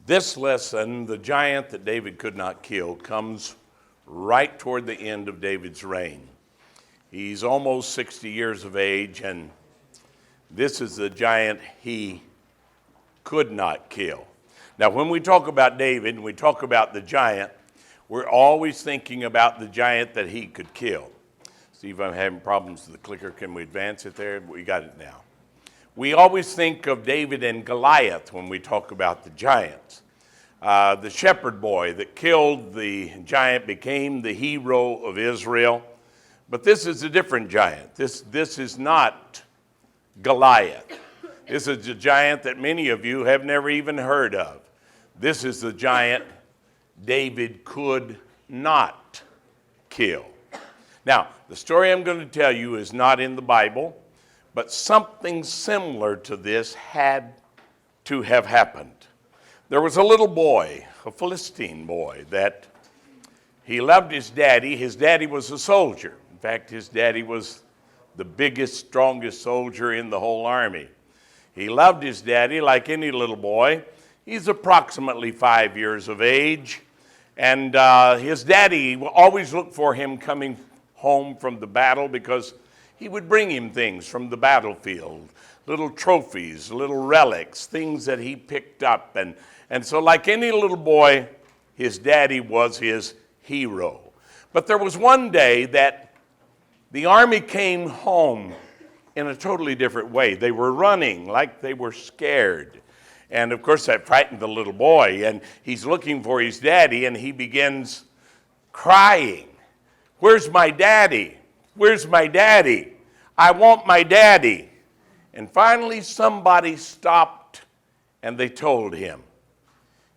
This lesson, the giant that David could not kill, comes right toward the end of David's reign. He's almost 60 years of age, and this is the giant he could not kill. Now, when we talk about David and we talk about the giant, we're always thinking about the giant that he could kill. Steve, I'm having problems with the clicker. Can we advance it there? We got it now. We always think of David and Goliath when we talk about the giants. The shepherd boy that killed the giant became the hero of Israel. But this is a different giant. This is not Goliath. This is a giant that many of you have never even heard of. This is the giant David could not kill. Now, the story I'm going to tell you is not in the Bible, but something similar to this had to have happened. There was a little boy, a Philistine boy, that he loved his daddy. His daddy was a soldier. In fact, his daddy was the biggest, strongest soldier in the whole army. He loved his daddy like any little boy. He's approximately 5 years of age. And his daddy always looked for him coming home from the battle because he would bring him things from the battlefield, little trophies, little relics, things that he picked up. And so like any little boy, his daddy was his hero. But there was one day that the army came home in a totally different way. They were running like they were scared. And of course that frightened the little boy, and he's looking for his daddy, and he begins crying. Where's my daddy? Where's my daddy? I want my daddy. And finally somebody stopped and they told him,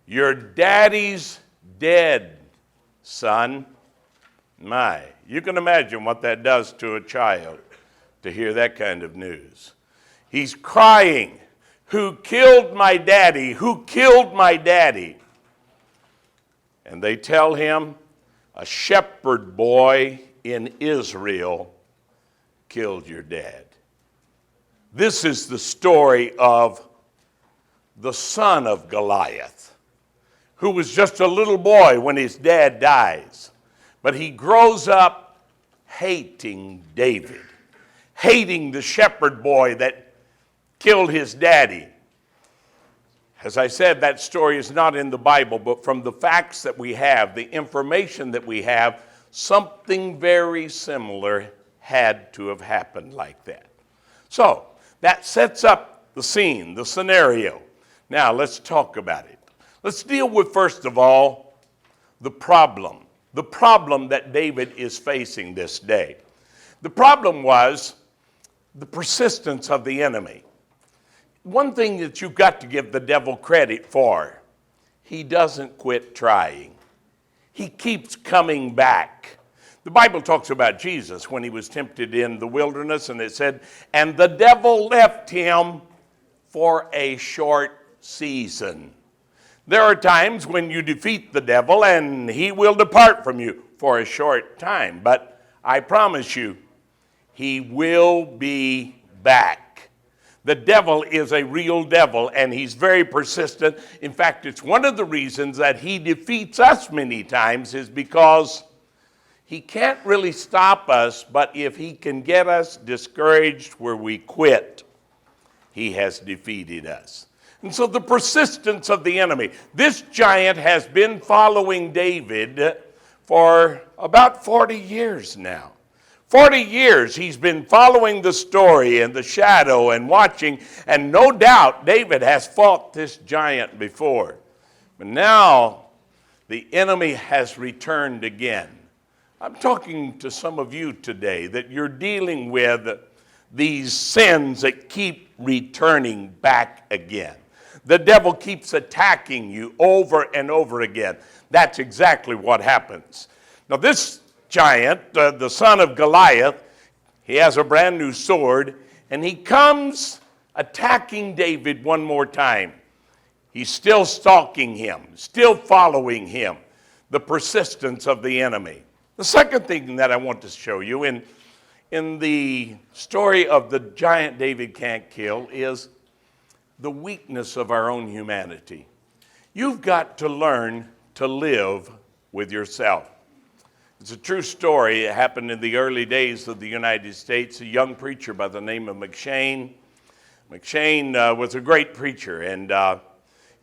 your daddy's dead, son. My, you can imagine what that does to a child to hear that kind of news. He's crying, who killed my daddy? Who killed my daddy? And they tell him, a shepherd boy in Israel killed your dad. This is the story of the son of Goliath, who was just a little boy when his dad dies. But he grows up hating David, hating the shepherd boy that killed his daddy. As I said, that story is not in the Bible, but from the facts that we have, the information that we have, something very similar had to have happened like that. So that sets up the scene, the scenario. Now let's talk about it. Let's deal with, first of all, the problem that David is facing this day. The problem was the persistence of the enemy. One thing that you've got to give the devil credit for, he doesn't quit trying. He keeps coming back. The Bible talks about Jesus when he was tempted in the wilderness, and it said, and the devil left him for a short season. There are times when you defeat the devil and he will depart from you for a short time, but I promise you, he will be back. The devil is a real devil, and he's very persistent. In fact, it's one of the reasons that he defeats us many times is because he can't really stop us, but if he can get us discouraged where we quit, he has defeated us. And so the persistence of the enemy. This giant has been following David for about 40 years now. 40 years he's been following the story and the shadow and watching, and no doubt David has fought this giant before. But now the enemy has returned again. I'm talking to some of you today that you're dealing with these sins that keep returning back again. The devil keeps attacking you over and over again. That's exactly what happens. Now this giant, the son of Goliath, he has a brand new sword, and he comes attacking David one more time. He's still stalking him, still following him, the persistence of the enemy. The second thing that I want to show you in the story of the giant David can't kill is the weakness of our own humanity. You've got to learn to live with yourself. It's a true story. It happened in the early days of the United States. A young preacher by the name of McShane. McShane was a great preacher, and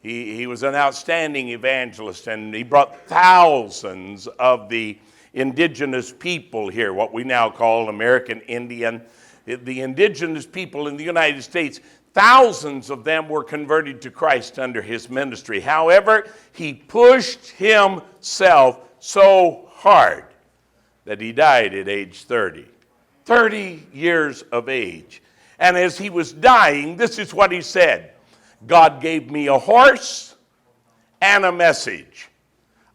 he was an outstanding evangelist, and he brought thousands of the indigenous people here, what we now call American Indian. The indigenous people in the United States, thousands of them were converted to Christ under his ministry. However, he pushed himself so hard that he died at age 30. 30 years of age. And as he was dying, this is what he said: God gave me a horse and a message.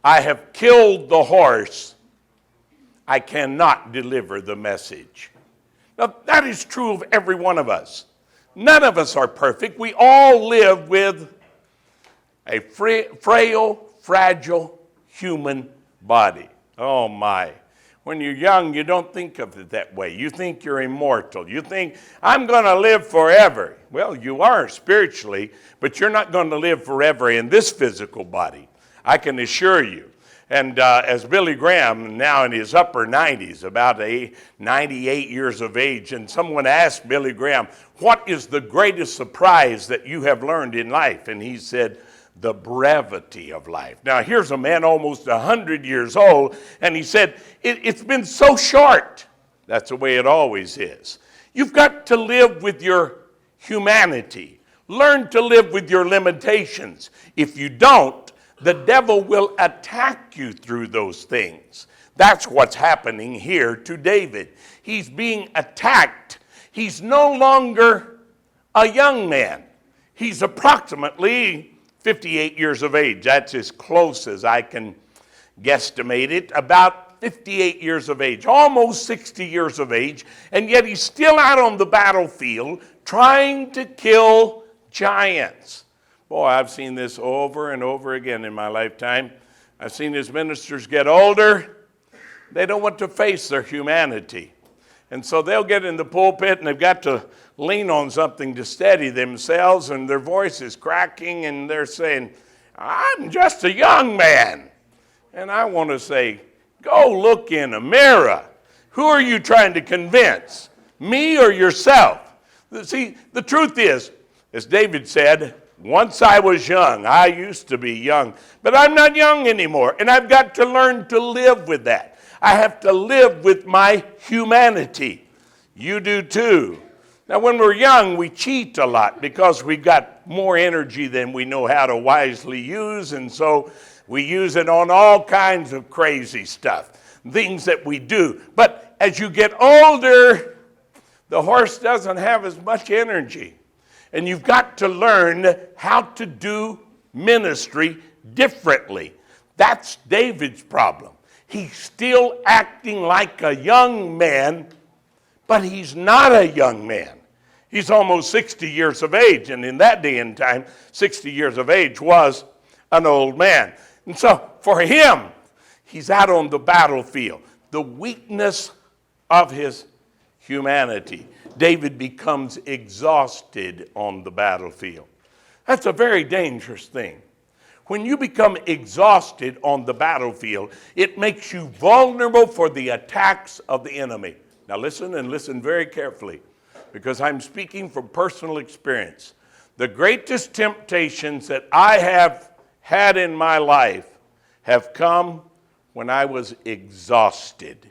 I have killed the horse. I cannot deliver the message. Now, that is true of every one of us. None of us are perfect. We all live with a frail, fragile human body. Oh my. When you're young, you don't think of it that way. You think you're immortal. You think, I'm going to live forever. Well, you are spiritually, but you're not going to live forever in this physical body. I can assure you. And as Billy Graham, now in his upper 90s, about 98 years of age, and someone asked Billy Graham, what is the greatest surprise that you have learned in life? And he said, the brevity of life. Now, here's a man almost 100 years old, and he said, it's been so short. That's the way it always is. You've got to live with your humanity. Learn to live with your limitations. If you don't, the devil will attack you through those things. That's what's happening here to David. He's being attacked. He's no longer a young man. He's approximately 58 years of age. That's as close as I can guesstimate it. About 58 years of age, almost 60 years of age, and yet he's still out on the battlefield trying to kill giants. Boy, I've seen this over and over again in my lifetime. I've seen his ministers get older. They don't want to face their humanity. And so they'll get in the pulpit and they've got to lean on something to steady themselves, and their voice is cracking and they're saying, I'm just a young man. And I want to say, go look in a mirror. Who are you trying to convince? Me or yourself? See, the truth is, as David said, once I was young. I used to be young, but I'm not young anymore, and I've got to learn to live with that. I have to live with my humanity. You do too. Now, when we're young, we cheat a lot because we've got more energy than we know how to wisely use, and so we use it on all kinds of crazy stuff, things that we do. But as you get older, the horse doesn't have as much energy. And you've got to learn how to do ministry differently. That's David's problem. He's still acting like a young man, but he's not a young man. He's almost 60 years of age, and in that day and time, 60 years of age was an old man. And so for him, he's out on the battlefield. The weakness of his humanity. David becomes exhausted on the battlefield. That's a very dangerous thing. When you become exhausted on the battlefield, it makes you vulnerable for the attacks of the enemy. Now listen, and listen very carefully, because I'm speaking from personal experience. The greatest temptations that I have had in my life have come when I was exhausted.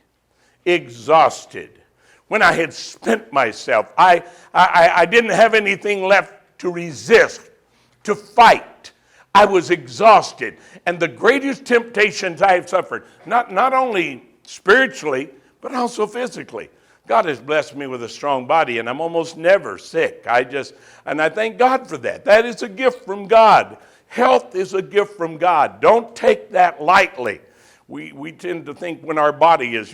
Exhausted. When I had spent myself, I didn't have anything left to resist, to fight. I was exhausted. And the greatest temptations I have suffered, not only spiritually, but also physically. God has blessed me with a strong body, and I'm almost never sick. And I thank God for that. That is a gift from God. Health is a gift from God. Don't take that lightly. We tend to think when our body is,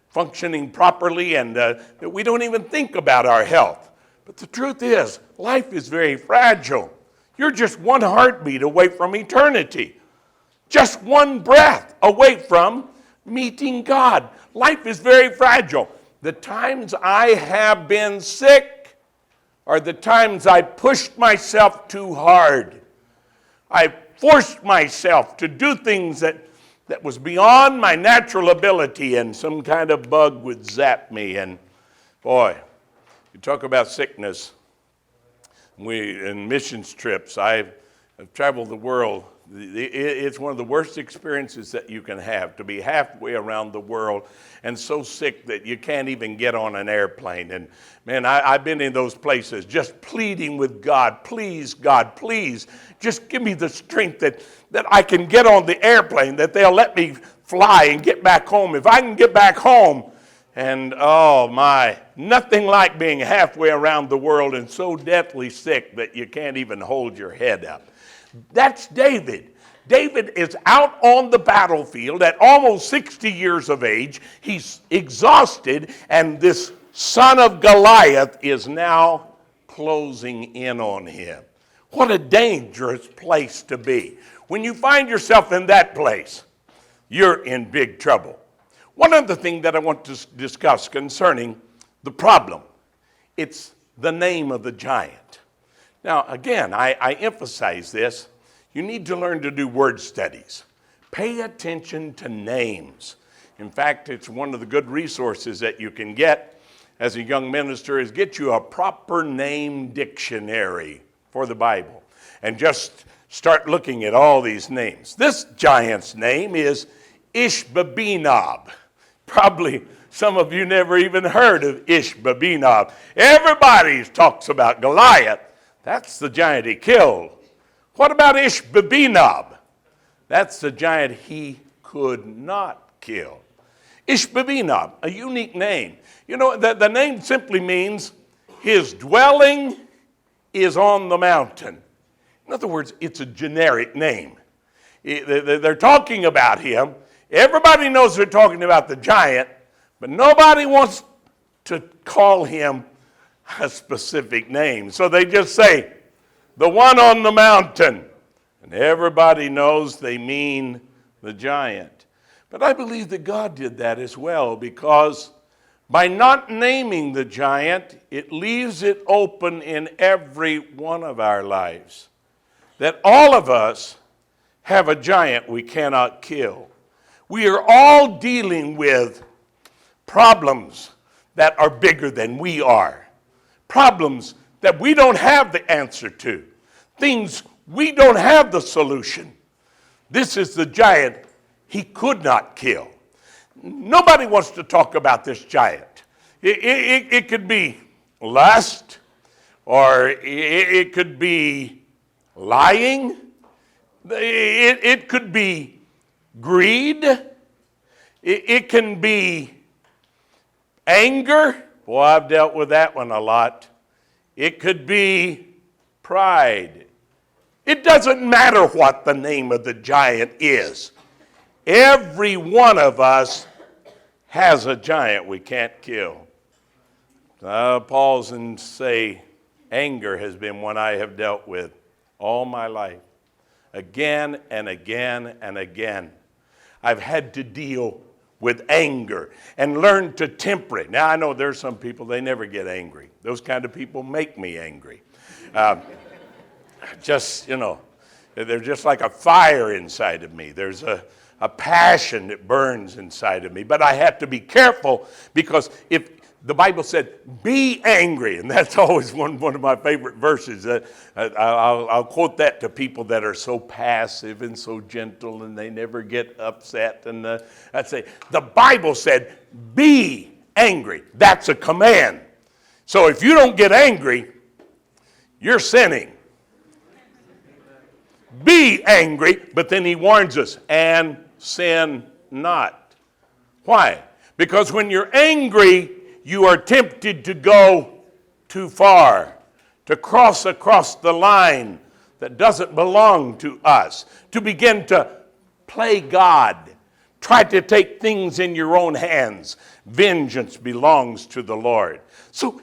functioning properly, and that we don't even think about our health. But the truth is, life is very fragile. You're just one heartbeat away from eternity. Just one breath away from meeting God. Life is very fragile. The times I have been sick are the times I pushed myself too hard. I forced myself to do things that was beyond my natural ability, and some kind of bug would zap me. And boy, you talk about sickness. In missions trips, I've traveled the world. It's one of the worst experiences that you can have, to be halfway around the world and so sick that you can't even get on an airplane. And man, I've been in those places just pleading with God, please, just give me the strength that I can get on the airplane, that they'll let me fly and get back home. If I can get back home, and oh my, nothing like being halfway around the world and so deathly sick that you can't even hold your head up. That's David. David is out on the battlefield at almost 60 years of age. He's exhausted, and this son of Goliath is now closing in on him. What a dangerous place to be. When you find yourself in that place, you're in big trouble. One other thing that I want to discuss concerning the problem, it's the name of the giant. Now, again, I emphasize this. You need to learn to do word studies. Pay attention to names. In fact, it's one of the good resources that you can get as a young minister is get you a proper name dictionary for the Bible and just start looking at all these names. This giant's name is Benob. Probably some of you never even heard of Benob. Everybody talks about Goliath. That's the giant he killed. What about Benob? That's the giant he could not kill. Benob, a unique name. You know, the name simply means his dwelling is on the mountain. In other words, it's a generic name. They're talking about him. Everybody knows they're talking about the giant, but nobody wants to call him a specific name. So they just say, the one on the mountain. And everybody knows they mean the giant. But I believe that God did that as well, because by not naming the giant, it leaves it open in every one of our lives. That all of us have a giant we cannot kill. We are all dealing with problems that are bigger than we are. Problems that we don't have the answer to. Things we don't have the solution. This is the giant he could not kill. Nobody wants to talk about this giant. It could be lust, or it could be lying. It could be greed. It can be anger. Boy, I've dealt with that one a lot. It could be pride. It doesn't matter what the name of the giant is. Every one of us has a giant we can't kill. I'll pause and say, anger has been one I have dealt with all my life. Again and again and again. I've had to deal with anger and learn to temper it. Now, I know there's some people, they never get angry. Those kind of people make me angry. They're just like a fire inside of me. There's a passion that burns inside of me. But I have to be careful, because if the Bible said, be angry, and that's always one of my favorite verses. I'll quote that to people that are so passive and so gentle, and they never get upset. And I'd say, the Bible said, be angry. That's a command. So if you don't get angry, you're sinning. Be angry, but then he warns us, and sin not. Why? Because when you're angry, you are tempted to go too far, to cross across the line that doesn't belong to us, to begin to play God, try to take things in your own hands. Vengeance belongs to the Lord. So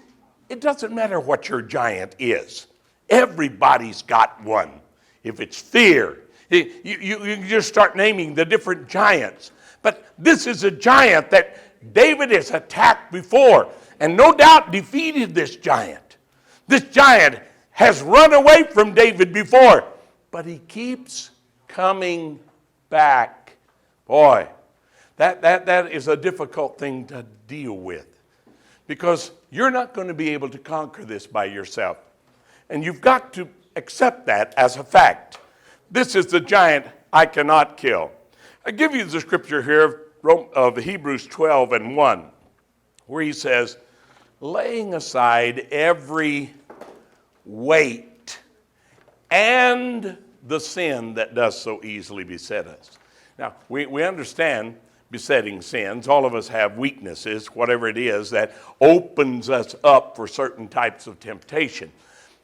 it doesn't matter what your giant is. Everybody's got one. If it's fear, you just start naming the different giants. But this is a giant that David has attacked before, and no doubt defeated this giant. This giant has run away from David before, but he keeps coming back. Boy, that is a difficult thing to deal with, because you're not going to be able to conquer this by yourself. And you've got to accept that as a fact. This is the giant I cannot kill. I give you the scripture here of Hebrews 12:1, where he says, laying aside every weight and the sin that does so easily beset us. Now, we understand besetting sins. All of us have weaknesses, whatever it is, that opens us up for certain types of temptation.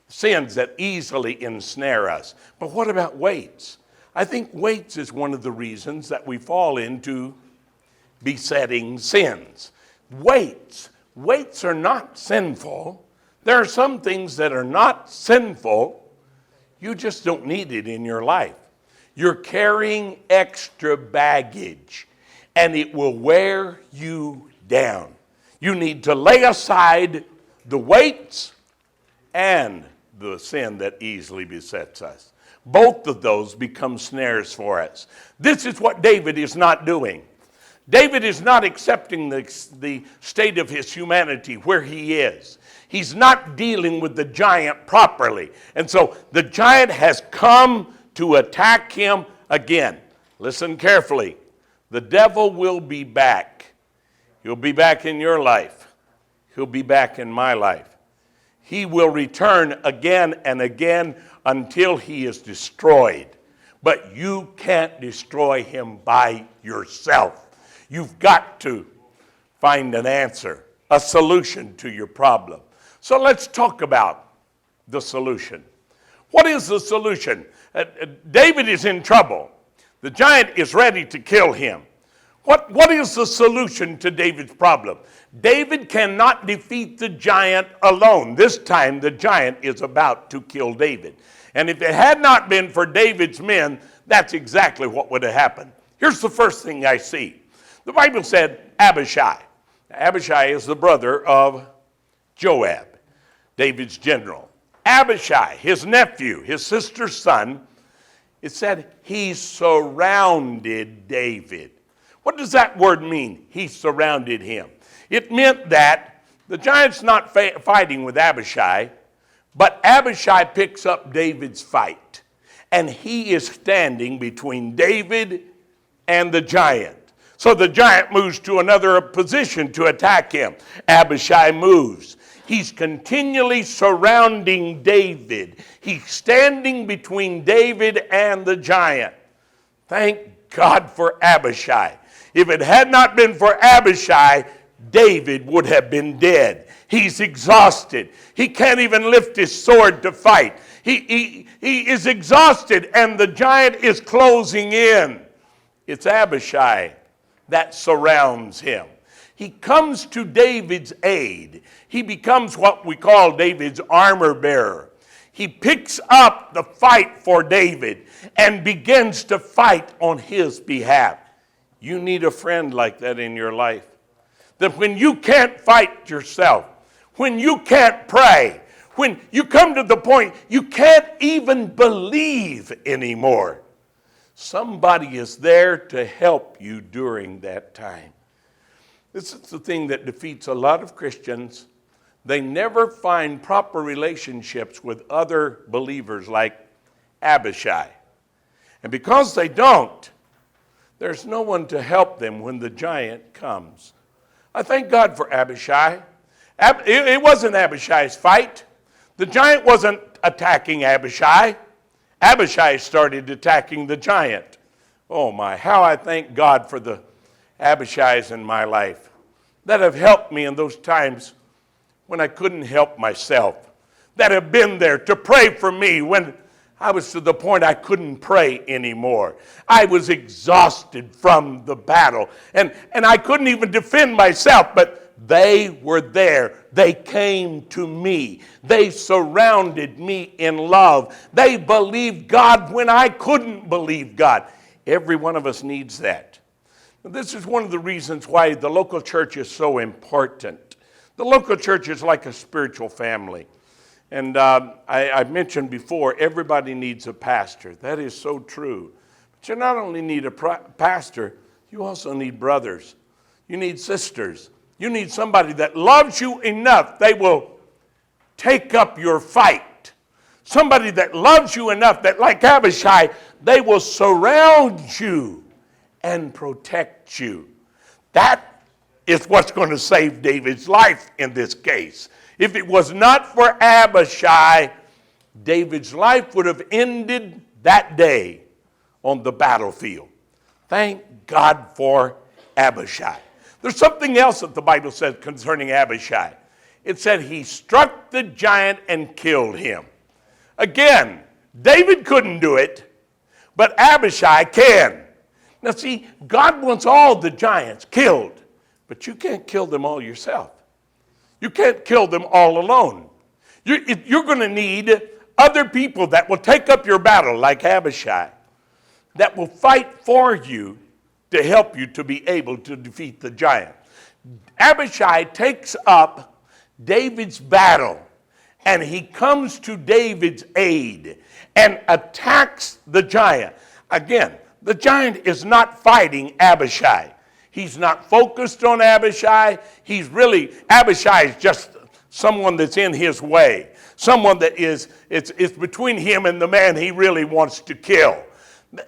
Sins that easily ensnare us. But what about weights? I think weights is one of the reasons that we fall into besetting sins. Weights are not sinful. There are some things that are not sinful. You just don't need it in your life. You're carrying extra baggage, and it will wear you down. You need to lay aside the weights and the sin that easily besets us. Both of those become snares for us. This is what David is not doing. David is not accepting the state of his humanity where he is. He's not dealing with the giant properly. And so the giant has come to attack him again. Listen carefully. The devil will be back. He'll be back in your life. He'll be back in my life. He will return again and again until he is destroyed. But you can't destroy him by yourself. You've got to find an answer, a solution to your problem. So let's talk about the solution. What is the solution? David is in trouble. The giant is ready to kill him. What is the solution to David's problem? David cannot defeat the giant alone. This time the giant is about to kill David. And if it had not been for David's men, that's exactly what would have happened. Here's the first thing I see. The Bible said Abishai. Abishai is the brother of Joab, David's general. Abishai, his nephew, his sister's son, it said he surrounded David. What does that word mean? He surrounded him. It meant that the giant's not fighting with Abishai, but Abishai picks up David's fight. And he is standing between David and the giant. So the giant moves to another position to attack him. Abishai moves. He's continually surrounding David. He's standing between David and the giant. Thank God for Abishai. If it had not been for Abishai, David would have been dead. He's exhausted. He can't even lift his sword to fight. He is exhausted, and the giant is closing in. It's Abishai that surrounds him. He comes to David's aid. He becomes what we call David's armor bearer. He picks up the fight for David and begins to fight on his behalf. You need a friend like that in your life. That when you can't fight yourself, when you can't pray, when you come to the point you can't even believe anymore, somebody is there to help you during that time. This is the thing that defeats a lot of Christians. They never find proper relationships with other believers like Abishai. And because they don't, there's no one to help them when the giant comes. I thank God for Abishai. It wasn't Abishai's fight. The giant wasn't attacking Abishai. Abishai started attacking the giant. Oh my, how I thank God for the Abishais in my life that have helped me in those times when I couldn't help myself, that have been there to pray for me when I was to the point I couldn't pray anymore. I was exhausted from the battle, and I couldn't even defend myself, but they were there. They came to me. They surrounded me in love. They believed God when I couldn't believe God. Every one of us needs that. This is one of the reasons why the local church is so important. The local church is like a spiritual family. And I mentioned before, everybody needs a pastor. That is so true. But you not only need a pastor, you also need brothers. You need sisters. You need somebody that loves you enough, they will take up your fight. Somebody that loves you enough that, like Abishai, they will surround you and protect you. That is what's going to save David's life in this case. If it was not for Abishai, David's life would have ended that day on the battlefield. Thank God for Abishai. There's something else that the Bible says concerning Abishai. It said he struck the giant and killed him. Again, David couldn't do it, but Abishai can. Now see, God wants all the giants killed, but you can't kill them all yourself. You can't kill them all alone. You're going to need other people that will take up your battle, like Abishai, that will fight for you to help you to be able to defeat the giant. Abishai takes up David's battle, and he comes to David's aid and attacks the giant. Again, the giant is not fighting Abishai. He's not focused on Abishai. Abishai is just someone that's in his way. Someone that it's between him and the man he really wants to kill.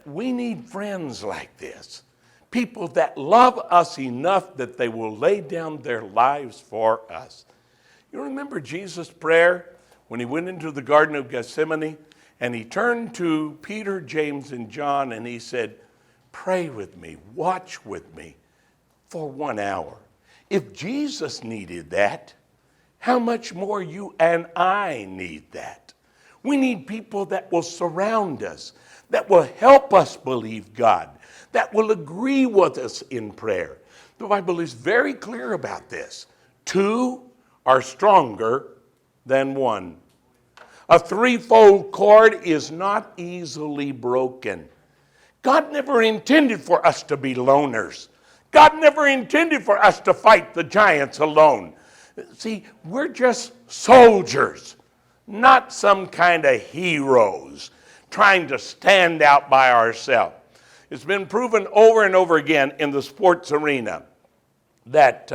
We need friends like this. People that love us enough that they will lay down their lives for us. You remember Jesus' prayer when he went into the Garden of Gethsemane and he turned to Peter, James, and John and he said, pray with me, watch with me for 1 hour. If Jesus needed that, how much more you and I need that? We need people that will surround us, that will help us believe God, that will agree with us in prayer. The Bible is very clear about this. 2 are stronger than 1. A threefold cord is not easily broken. God never intended for us to be loners. God never intended for us to fight the giants alone. See, we're just soldiers, not some kind of heroes trying to stand out by ourselves. It's been proven over and over again in the sports arena that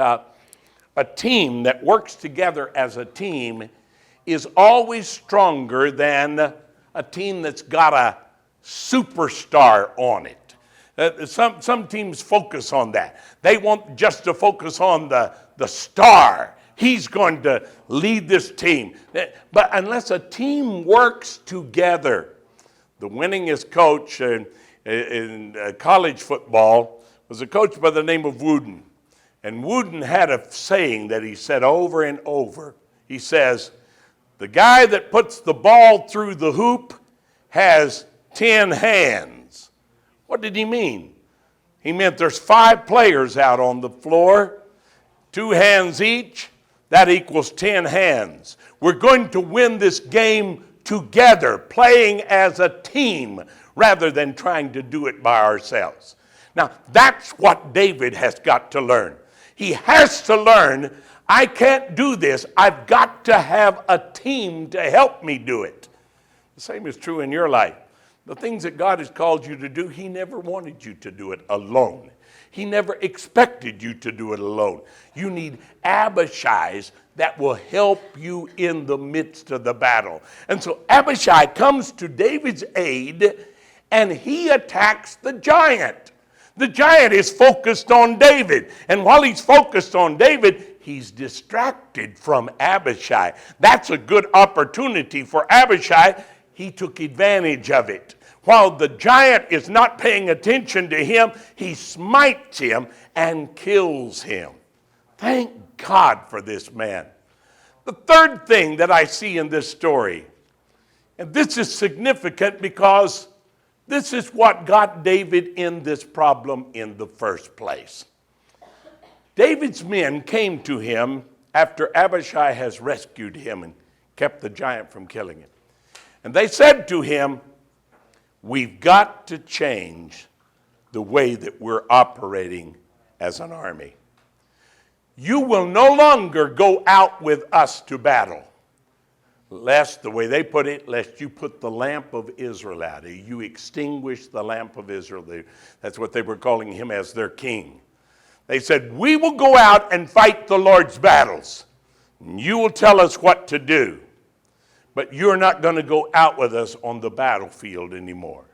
a team that works together as a team is always stronger than a team that's got a superstar on it. Some teams focus on that. They want just to focus on the star. He's going to lead this team. But unless a team works together, the winningest coach in college football was a coach by the name of Wooden. And Wooden had a saying that he said over and over. He says, the guy that puts the ball through the hoop has 10 hands. What did he mean? He meant there's 5 players out on the floor, 2 hands each. That equals 10 hands. We're going to win this game together, playing as a team rather than trying to do it by ourselves. Now, that's what David has got to learn. He has to learn, I can't do this. I've got to have a team to help me do it. The same is true in your life. The things that God has called you to do, he never wanted you to do it alone. He never expected you to do it alone. You need Abishais that will help you in the midst of the battle. And so Abishai comes to David's aid and he attacks the giant. The giant is focused on David. And while he's focused on David, he's distracted from Abishai. That's a good opportunity for Abishai. He took advantage of it. While the giant is not paying attention to him, he smites him and kills him. Thank God for this man. The third thing that I see in this story, and this is significant because this is what got David in this problem in the first place. David's men came to him after Abishai has rescued him and kept the giant from killing him. And they said to him, we've got to change the way that we're operating as an army. You will no longer go out with us to battle. lest, the way they put it, lest you put the lamp of Israel out. You extinguish the lamp of Israel. That's what they were calling him as their king. They said, we will go out and fight the Lord's battles. And you will tell us what to do. But you're not going to go out with us on the battlefield anymore.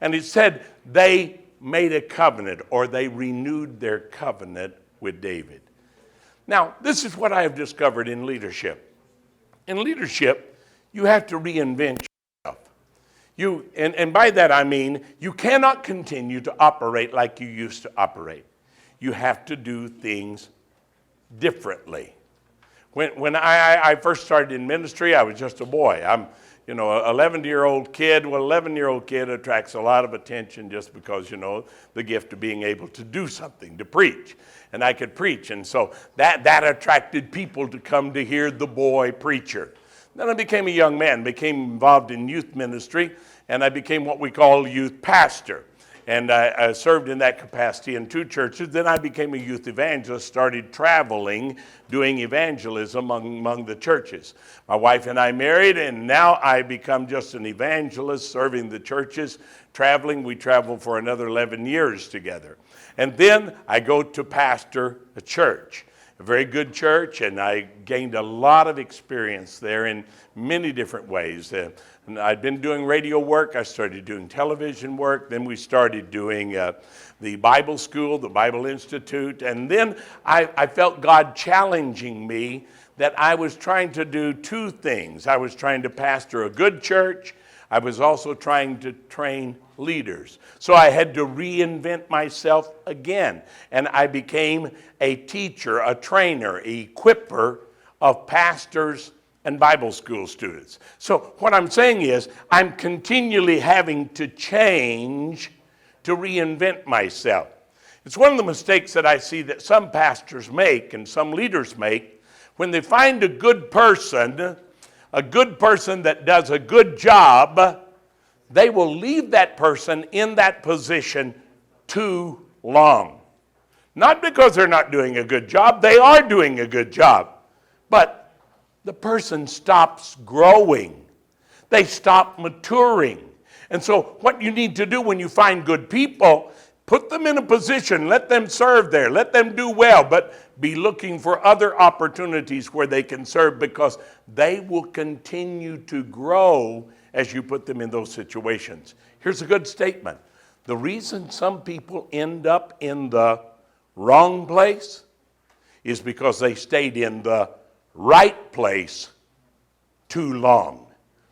And it said they made a covenant, or they renewed their covenant with David. Now, this is what I have discovered in leadership. In leadership, you have to reinvent yourself. And by that I mean, you cannot continue to operate like you used to operate. You have to do things differently. When I first started in ministry, I was just a boy. I'm, an 11-year-old kid. Well, 11-year-old kid attracts a lot of attention just because, the gift of being able to do something, to preach. And I could preach. And so that attracted people to come to hear the boy preacher. Then I became a young man, became involved in youth ministry, and I became what we call youth pastor. And I served in that capacity in 2 churches. Then I became a youth evangelist, started traveling, doing evangelism among the churches. My wife and I married, and now I become just an evangelist serving the churches, traveling. We traveled for another 11 years together. And then I go to pastor a church, a very good church, and I gained a lot of experience there in many different ways. And I'd been doing radio work. I started doing television work. Then we started doing the Bible school, the Bible Institute. And then I felt God challenging me that I was trying to do 2 things. I was trying to pastor a good church. I was also trying to train leaders. So I had to reinvent myself again. And I became a teacher, a trainer, an equipper of pastors and Bible school students. So what I'm saying is I'm continually having to change to reinvent myself. It's one of the mistakes that I see that some pastors make and some leaders make when they find a good person that does a good job. They will leave that person in that position too long. Not because they're not doing a good job. They are doing a good job. But the person stops growing. They stop maturing. And so what you need to do when you find good people, put them in a position, let them serve there, let them do well, but be looking for other opportunities where they can serve, because they will continue to grow as you put them in those situations. Here's a good statement. The reason some people end up in the wrong place is because they stayed in the right place too long.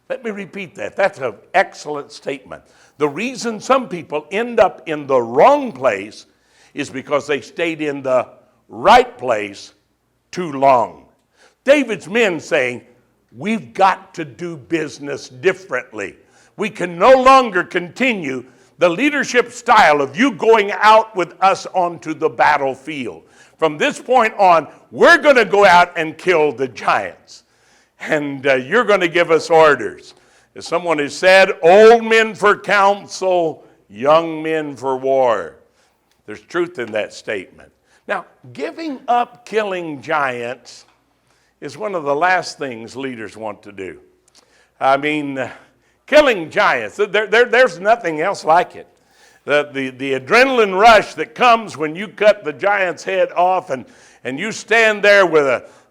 Let me repeat that. That's an excellent statement. The reason some people end up in the wrong place is because they stayed in the right place too long. David's men saying, we've got to do business differently. We can no longer continue the leadership style of you going out with us onto the battlefield. From this point on, we're going to go out and kill the giants. And you're going to give us orders. As someone has said, old men for counsel, young men for war. There's truth in that statement. Now, giving up killing giants is one of the last things leaders want to do. I mean, killing giants, there's nothing else like it. The adrenaline rush that comes when you cut the giant's head off and you stand there with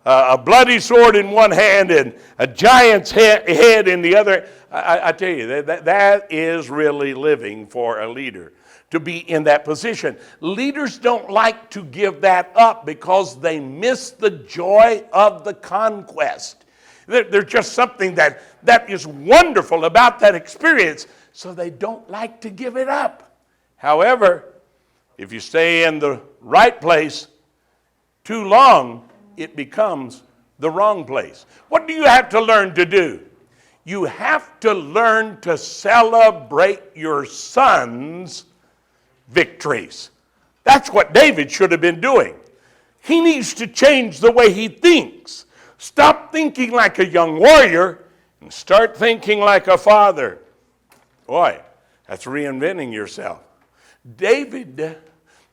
a bloody sword in one hand and a giant's head in the other. I tell you, that is really living for a leader, to be in that position. Leaders don't like to give that up because they miss the joy of the conquest. There's just something that is wonderful about that experience, so they don't like to give it up. However, if you stay in the right place too long, it becomes the wrong place. What do you have to learn to do? You have to learn to celebrate your son's victories. That's what David should have been doing. He needs to change the way he thinks. Stop thinking like a young warrior and start thinking like a father. Boy, that's reinventing yourself. David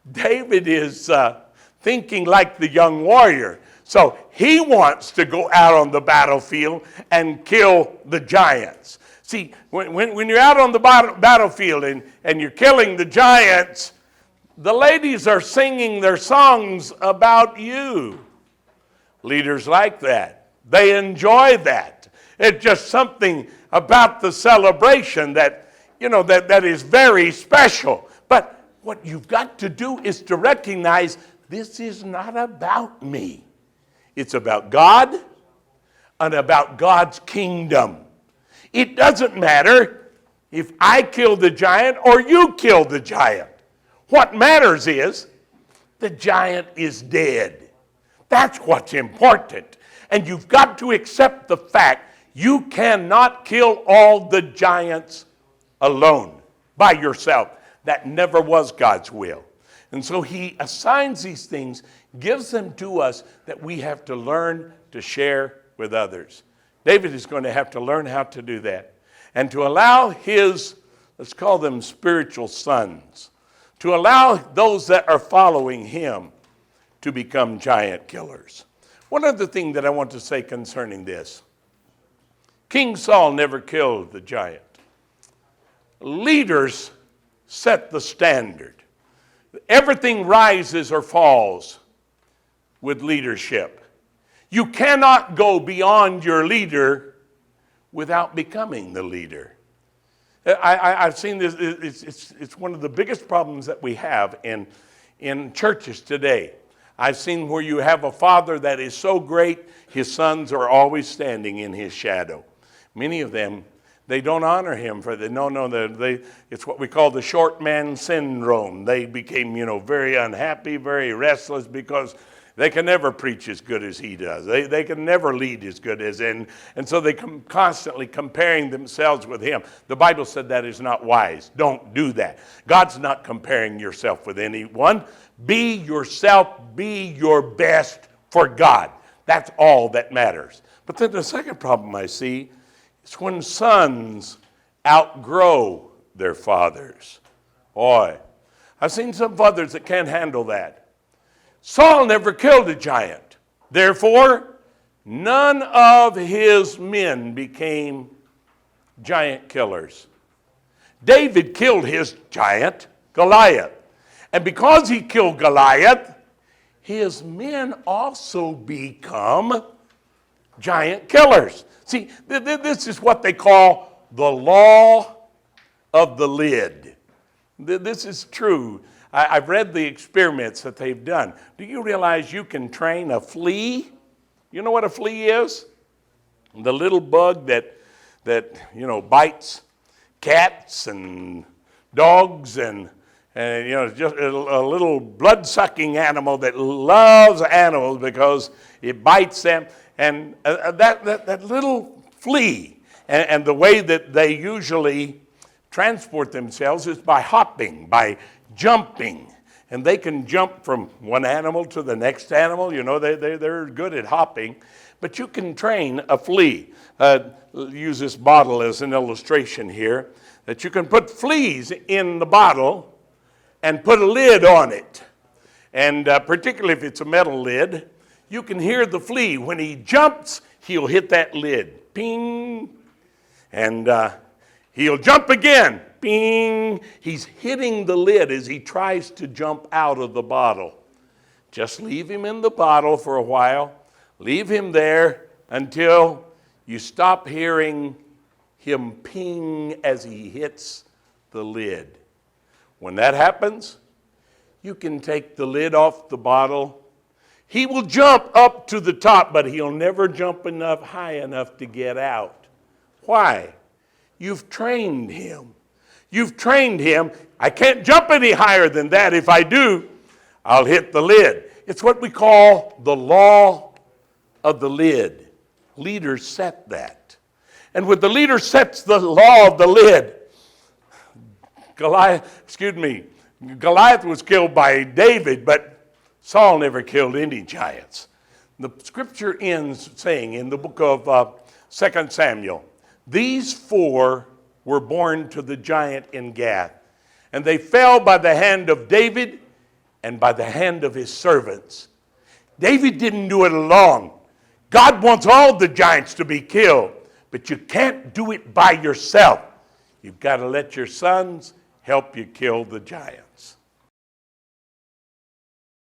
is thinking like the young warrior. So he wants to go out on the battlefield and kill the giants. See, when you're out on the battlefield and you're killing the giants, the ladies are singing their songs about you. Leaders like that. They enjoy that. It's just something about the celebration that, that is very special. But what you've got to do is to recognize this is not about me. It's about God and about God's kingdom. It doesn't matter if I kill the giant or you kill the giant. What matters is the giant is dead. That's what's important. And you've got to accept the fact you cannot kill all the giants alone, by yourself. That never was God's will. And so he assigns these things, gives them to us that we have to learn to share with others. David is going to have to learn how to do that. And to allow his, let's call them spiritual sons, to allow those that are following him to become giant killers. One other thing that I want to say concerning this. King Saul never killed the giant. Leaders set the standard. Everything rises or falls with leadership. You cannot go beyond your leader without becoming the leader. I've seen this. It's one of the biggest problems that we have in churches today. I've seen where you have a father that is so great, his sons are always standing in his shadow. Many of them, they don't honor him for the, it's what we call the short man syndrome. They became, very unhappy, very restless because they can never preach as good as he does. They can never lead as good as, and so they constantly comparing themselves with him. The Bible said that is not wise. Don't do that. God's not comparing yourself with anyone. Be yourself. Be your best for God. That's all that matters. But then the second problem I see is when sons outgrow their fathers. Boy, I've seen some fathers that can't handle that. Saul never killed a giant. Therefore, none of his men became giant killers. David killed his giant, Goliath. And because he killed Goliath, his men also become giant killers. See, this is what they call the law of the lid. This is true. I've read the experiments that they've done. Do you realize you can train a flea? You know what a flea is? The little bug that bites cats and dogs and just a little blood-sucking animal that loves animals because it bites them. And that little flea, and the way that they usually transport themselves is by hopping, by jumping. And they can jump from one animal to the next animal. They're good at hopping. But you can train a flea. Use this bottle as an illustration here. That you can put fleas in the bottle and put a lid on it. And particularly if it's a metal lid, you can hear the flea. When he jumps, he'll hit that lid. Ping. And he'll jump again. Ping. He's hitting the lid as he tries to jump out of the bottle. Just leave him in the bottle for a while. Leave him there until you stop hearing him ping as he hits the lid. When that happens, you can take the lid off the bottle. He will jump up to the top, but he'll never jump high enough to get out. Why? You've trained him. You've trained him. I can't jump any higher than that. If I do, I'll hit the lid. It's what we call the law of the lid. Leaders set that. And when the leader sets the law of the lid, Goliath was killed by David, but Saul never killed any giants. The scripture ends saying in the book of 2 Samuel, these four were born to the giant in Gath, and they fell by the hand of David and by the hand of his servants. David didn't do it alone. God wants all the giants to be killed, but you can't do it by yourself. You've got to let your sons help you kill the giants.